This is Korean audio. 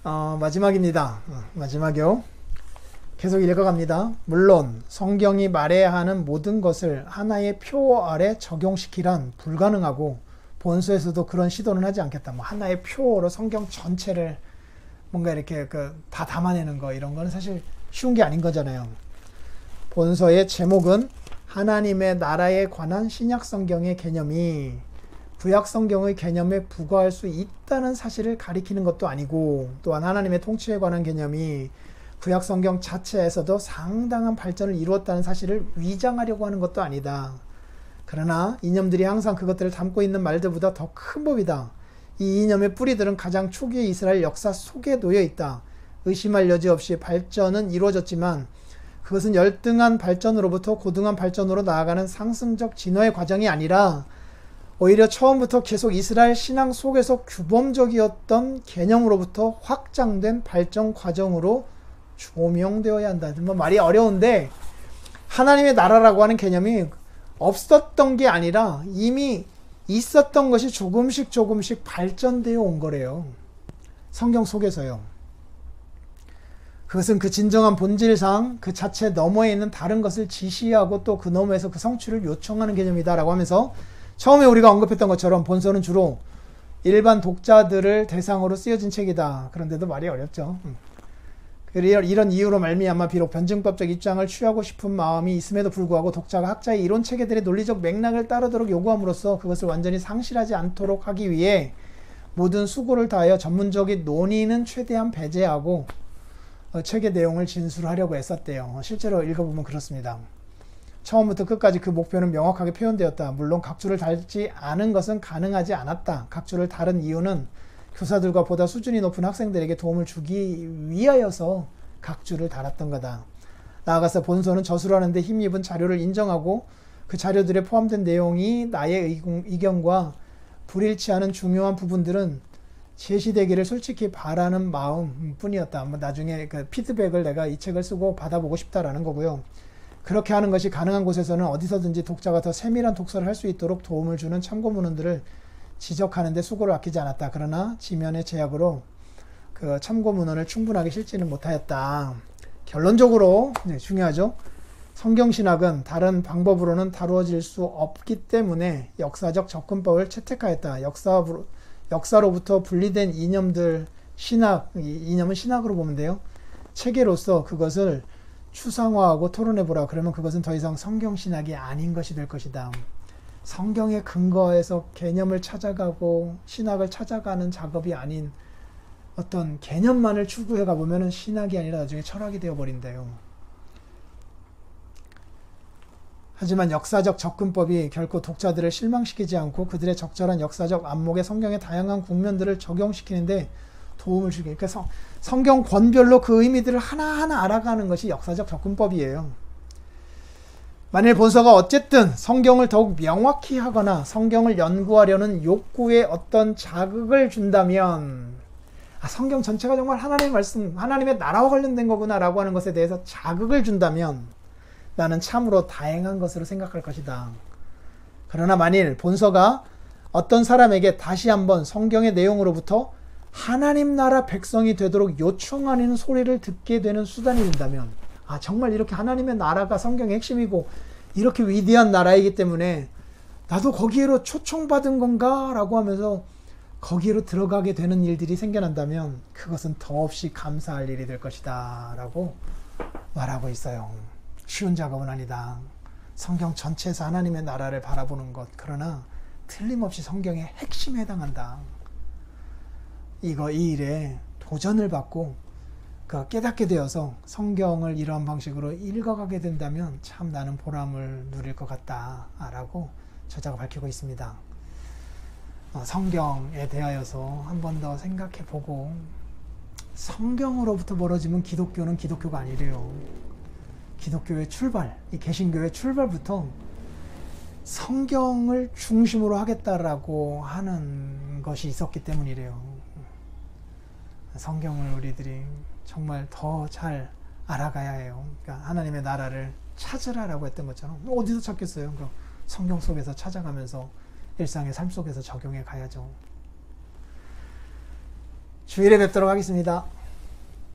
마지막입니다. 마지막이요. 계속 읽어갑니다. 물론 성경이 말해야 하는 모든 것을 하나의 표 아래 적용시키란 불가능하고 본서에서도 그런 시도는 하지 않겠다. 뭐 하나의 표로 성경 전체를 뭔가 이렇게 다 담아내는 거 이런 거는 사실 쉬운 게 아닌 거잖아요. 본서의 제목은 하나님의 나라에 관한 신약 성경의 개념이 구약 성경의 개념에 부과할 수 있다는 사실을 가리키는 것도 아니고, 또한 하나님의 통치에 관한 개념이 구약 성경 자체에서도 상당한 발전을 이루었다는 사실을 위장하려고 하는 것도 아니다. 그러나 이념들이 항상 그것들을 담고 있는 말들보다 더 큰 법이다. 이 이념의 뿌리들은 가장 초기의 이스라엘 역사 속에 놓여 있다. 의심할 여지 없이 발전은 이루어졌지만 그것은 열등한 발전으로부터 고등한 발전으로 나아가는 상승적 진화의 과정이 아니라 오히려 처음부터 계속 이스라엘 신앙 속에서 규범적이었던 개념으로부터 확장된 발전 과정으로 조명되어야 한다. 뭐 말이 어려운데, 하나님의 나라라고 하는 개념이 없었던 게 아니라 이미 있었던 것이 조금씩 발전되어 온 거래요. 성경 속에서요. 그것은 그 진정한 본질상 그 자체 너머에 있는 다른 것을 지시하고 또 그 너머에서 그 성취를 요청하는 개념이다 라고 하면서, 처음에 우리가 언급했던 것처럼 본서는 주로 일반 독자들을 대상으로 쓰여진 책이다. 그런데도 말이 어렵죠. 이런 이유로 말미암아 비록 변증법적 입장을 취하고 싶은 마음이 있음에도 불구하고 독자가 학자의 이론 체계들의 논리적 맥락을 따르도록 요구함으로써 그것을 완전히 상실하지 않도록 하기 위해 모든 수고를 다하여 전문적인 논의는 최대한 배제하고 책의 내용을 진술하려고 했었대요. 실제로 읽어보면 그렇습니다. 처음부터 끝까지 그 목표는 명확하게 표현되었다. 물론 각주를 달지 않은 것은 가능하지 않았다. 각주를 다른 이유는 교사들과 보다 수준이 높은 학생들에게 도움을 주기 위하여서 각주를 달았던 거다. 나아가서 본서는 저술하는 데 힘입은 자료를 인정하고 그 자료들에 포함된 내용이 나의 의견과 불일치하는 중요한 부분들은 제시되기를 솔직히 바라는 마음 뿐이었다. 나중에 그 피드백을 내가 이 책을 쓰고 받아보고 싶다라는 거고요. 그렇게 하는 것이 가능한 곳에서는 어디서든지 독자가 더 세밀한 독서를 할 수 있도록 도움을 주는 참고문헌들을 지적하는 데 수고를 아끼지 않았다. 그러나 지면의 제약으로 그 참고문헌을 충분하게 실지는 못하였다. 결론적으로 중요하죠. 성경신학은 다른 방법으로는 다루어질 수 없기 때문에 역사적 접근법을 채택하였다. 역사로부터 분리된 이념들, 이념은 신학으로 보면 돼요. 체계로서 그것을 추상화하고 토론해보라. 그러면 그것은 더 이상 성경신학이 아닌 것이 될 것이다. 성경의 근거에서 개념을 찾아가고 신학을 찾아가는 작업이 아닌 어떤 개념만을 추구해 가보면 신학이 아니라 나중에 철학이 되어버린대요. 하지만 역사적 접근법이 결코 독자들을 실망시키지 않고 그들의 적절한 역사적 안목에 성경의 다양한 국면들을 적용시키는데 도움을 주기. 그래서 성경 권별로 그 의미들을 하나하나 알아가는 것이 역사적 접근법이에요. 만일 본서가 어쨌든 성경을 더욱 명확히 하거나 성경을 연구하려는 욕구에 어떤 자극을 준다면, 성경 전체가 정말 하나님의 말씀, 하나님의 나라와 관련된 거구나 라고 하는 것에 대해서 자극을 준다면 나는 참으로 다행한 것으로 생각할 것이다. 그러나 만일 본서가 어떤 사람에게 다시 한번 성경의 내용으로부터 하나님 나라 백성이 되도록 요청하는 소리를 듣게 되는 수단이 된다면, 정말 이렇게 하나님의 나라가 성경의 핵심이고 이렇게 위대한 나라이기 때문에 나도 거기에로 초청받은 건가? 라고 하면서 거기로 들어가게 되는 일들이 생겨난다면 그것은 더없이 감사할 일이 될 것이다 라고 말하고 있어요. 쉬운 작업은 아니다. 성경 전체에서 하나님의 나라를 바라보는 것, 그러나 틀림없이 성경의 핵심에 해당한다. 이 일에 도전을 받고 깨닫게 되어서 성경을 이러한 방식으로 읽어가게 된다면 참 나는 보람을 누릴 것 같다 라고 저자가 밝히고 있습니다. 성경에 대하여서 한 번 더 생각해보고, 성경으로부터 멀어지면 기독교는 기독교가 아니래요. 기독교의 출발, 이 개신교의 출발부터 성경을 중심으로 하겠다라고 하는 것이 있었기 때문이래요. 성경을 우리들이 정말 더 잘 알아가야 해요. 그러니까 하나님의 나라를 찾으라라고 했던 것처럼 어디서 찾겠어요? 그럼 성경 속에서 찾아가면서 일상의 삶 속에서 적용해 가야죠. 주일에 뵙도록 하겠습니다.